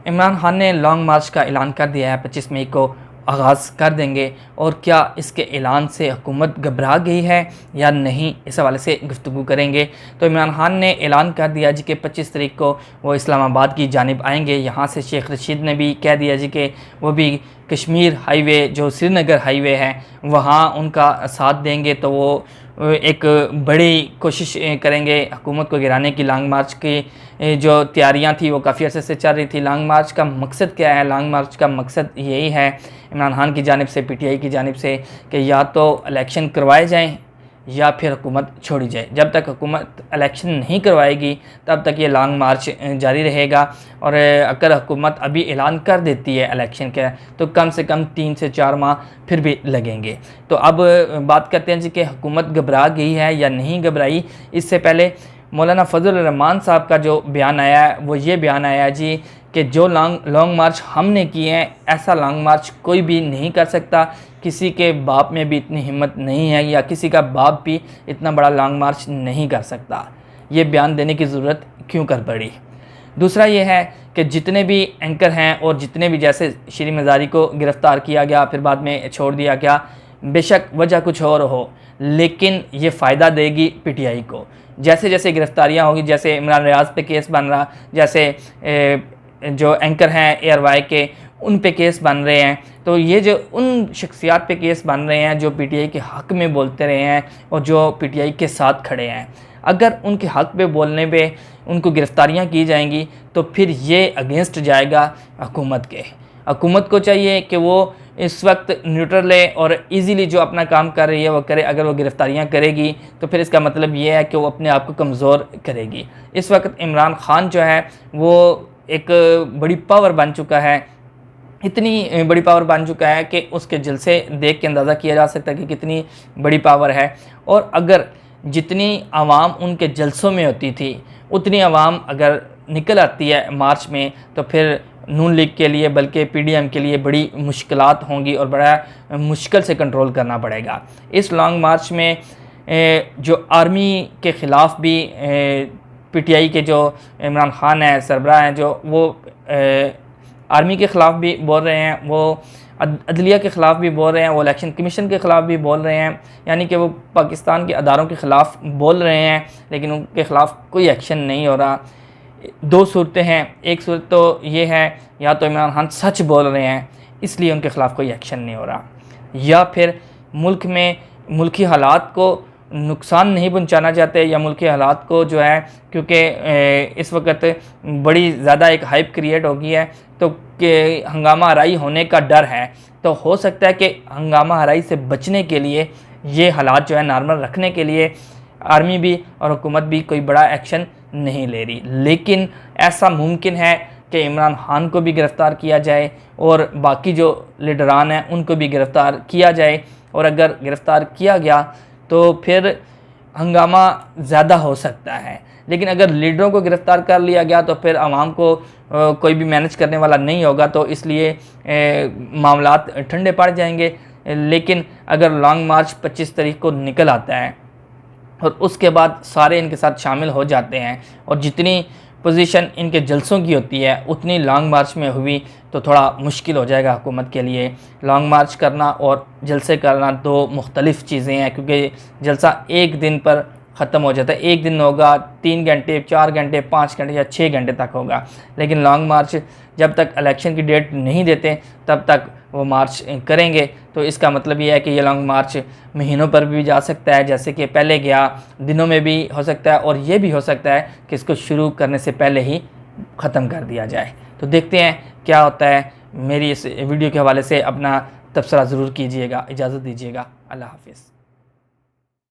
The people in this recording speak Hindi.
इमरान खान ने लॉन्ग मार्च का ऐलान कर दिया है, 25 मई को आगाज़ कर देंगे। और क्या इसके ऐलान से हुकूमत घबरा गई है या नहीं, इस हवाले से गुफ्तगू करेंगे। तो इमरान खान ने ऐलान कर दिया जी कि 25 तारीख को वो इस्लामाबाद की जानिब आएंगे। यहाँ से शेख रशीद ने भी कह दिया जी कि वो भी कश्मीर हाईवे जो श्रीनगर हाईवे है वहाँ उनका साथ देंगे। तो वो एक बड़ी कोशिश करेंगे हुकूमत को गिराने की। लॉन्ग मार्च की जो तैयारियां थी वो काफ़ी अर्से से चल रही थी। लॉन्ग मार्च का मकसद क्या है? लॉन्ग मार्च का मकसद यही है इमरान खान की जानिब से, पीटीआई की जानिब से, कि या तो इलेक्शन करवाए जाएं या फिर हुकूमत छोड़ी जाए। जब तक हुकूमत इलेक्शन नहीं करवाएगी तब तक ये लॉन्ग मार्च जारी रहेगा। और अगर हुकूमत अभी ऐलान कर देती है इलेक्शन का तो कम से कम 3 से 4 माह फिर भी लगेंगे। तो अब बात करते हैं जी कि हुकूमत घबरा गई है या नहीं घबराई। इससे पहले मौलाना फजल रहमान साहब का जो बयान आया है वो ये बयान आया है जी कि जो लॉन्ग मार्च हमने किए हैं ऐसा लॉन्ग मार्च कोई भी नहीं कर सकता। किसी के बाप में भी इतनी हिम्मत नहीं है या किसी का बाप भी इतना बड़ा लॉन्ग मार्च नहीं कर सकता। ये बयान देने की ज़रूरत क्यों कर पड़ी? दूसरा ये है कि जितने भी एंकर हैं और जितने भी, जैसे श्री मज़ारी को गिरफ़्तार किया गया फिर बाद में छोड़ दिया गया, बेशक वजह कुछ और हो लेकिन ये फ़ायदा देगी पीटीआई को। जैसे जैसे गिरफ़्तारियाँ होगी, जैसे इमरान रियाज पे केस बन रहा, जैसे जो एंकर हैं एयरवाई के उन पे केस बन रहे हैं, तो ये जो उन शख्सियात पे केस बन रहे हैं जो पीटीआई के हक़ में बोलते रहे हैं और जो पीटीआई के साथ खड़े हैं, अगर उनके हक़ पे बोलने पे उनको गिरफ़्तारियाँ की जाएंगी तो फिर ये अगेंस्ट जाएगा हुकूमत के। हुकूमत को चाहिए कि वो इस वक्त न्यूट्रल है और इजीली जो अपना काम कर रही है वो करे। अगर वो गिरफ़्तारियाँ करेगी तो फिर इसका मतलब ये है कि वो अपने आप को कमज़ोर करेगी। इस वक्त इमरान खान जो है वो एक बड़ी पावर बन चुका है, इतनी बड़ी पावर बन चुका है कि उसके जलसे देख के अंदाज़ा किया जा सकता है कि कितनी बड़ी पावर है। और अगर जितनी आवाम उनके जलसों में होती थी उतनी आवाम अगर निकल आती है मार्च में तो फिर नून लीग के लिए बल्कि पीडीएम के लिए बड़ी मुश्किलात होंगी और बड़ा मुश्किल से कंट्रोल करना पड़ेगा। इस लॉन्ग मार्च में जो आर्मी के ख़िलाफ़ भी पीटीआई के जो इमरान खान है सरबराह हैं जो वो आर्मी के ख़िलाफ़ भी बोल रहे हैं, वो अदलिया के ख़िलाफ़ भी बोल रहे हैं, वो इलेक्शन कमीशन के ख़िलाफ़ भी बोल रहे हैं। यानी कि वो पाकिस्तान के अदारों के ख़िलाफ़ बोल रहे हैं लेकिन उनके ख़िलाफ़ कोई एक्शन नहीं हो रहा। दो सूरतें हैं, एक सूरत तो ये है या तो इमरान खान सच बोल रहे हैं इसलिए उनके ख़िलाफ़ कोई एक्शन नहीं हो रहा, या फिर मुल्क में मुल्की हालात को नुकसान नहीं पहुंचाना चाहते, या मुल्की हालात को जो है क्योंकि इस वक्त बड़ी ज़्यादा एक हाइप क्रिएट हो गई है तो कि हंगामा हराई होने का डर है। तो हो सकता है कि हंगामा हराई से बचने के लिए ये हालात जो है नॉर्मल रखने के लिए आर्मी भी और हुकूमत भी कोई बड़ा एक्शन नहीं ले रही। लेकिन ऐसा मुमकिन है कि इमरान खान को भी गिरफ़्तार किया जाए और बाकी जो लीडरान हैं उनको भी गिरफ़्तार किया जाए। और अगर गिरफ़्तार किया गया तो फिर हंगामा ज़्यादा हो सकता है, लेकिन अगर लीडरों को गिरफ़्तार कर लिया गया तो फिर आवाम को कोई भी मैनेज करने वाला नहीं होगा, तो इसलिए मामलात ठंडे पड़ जाएंगे। लेकिन अगर लॉन्ग मार्च 25 तारीख को निकल आता है और उसके बाद सारे इनके साथ शामिल हो जाते हैं और जितनी पोजीशन इनके जलसों की होती है उतनी लॉन्ग मार्च में हुई तो थोड़ा मुश्किल हो जाएगा हुकूमत के लिए। लॉन्ग मार्च करना और जलसे करना दो मुख्तलिफ़ चीज़ें हैं, क्योंकि जलसा एक दिन पर ख़त्म हो जाता है, एक दिन होगा 3 घंटे 4 घंटे 5 घंटे या 6 घंटे तक होगा। लेकिन लॉन्ग मार्च जब तक इलेक्शन की डेट नहीं देते तब तक वो मार्च करेंगे। तो इसका मतलब ये है कि ये लॉन्ग मार्च महीनों पर भी जा सकता है, जैसे कि पहले गया, दिनों में भी हो सकता है और ये भी हो सकता है कि इसको शुरू करने से पहले ही ख़त्म कर दिया जाए। तो देखते हैं क्या होता है। मेरी इस वीडियो के हवाले से अपना तबसरा ज़रूर कीजिएगा। इजाज़त दीजिएगा। अल्लाह हाफ़िज़।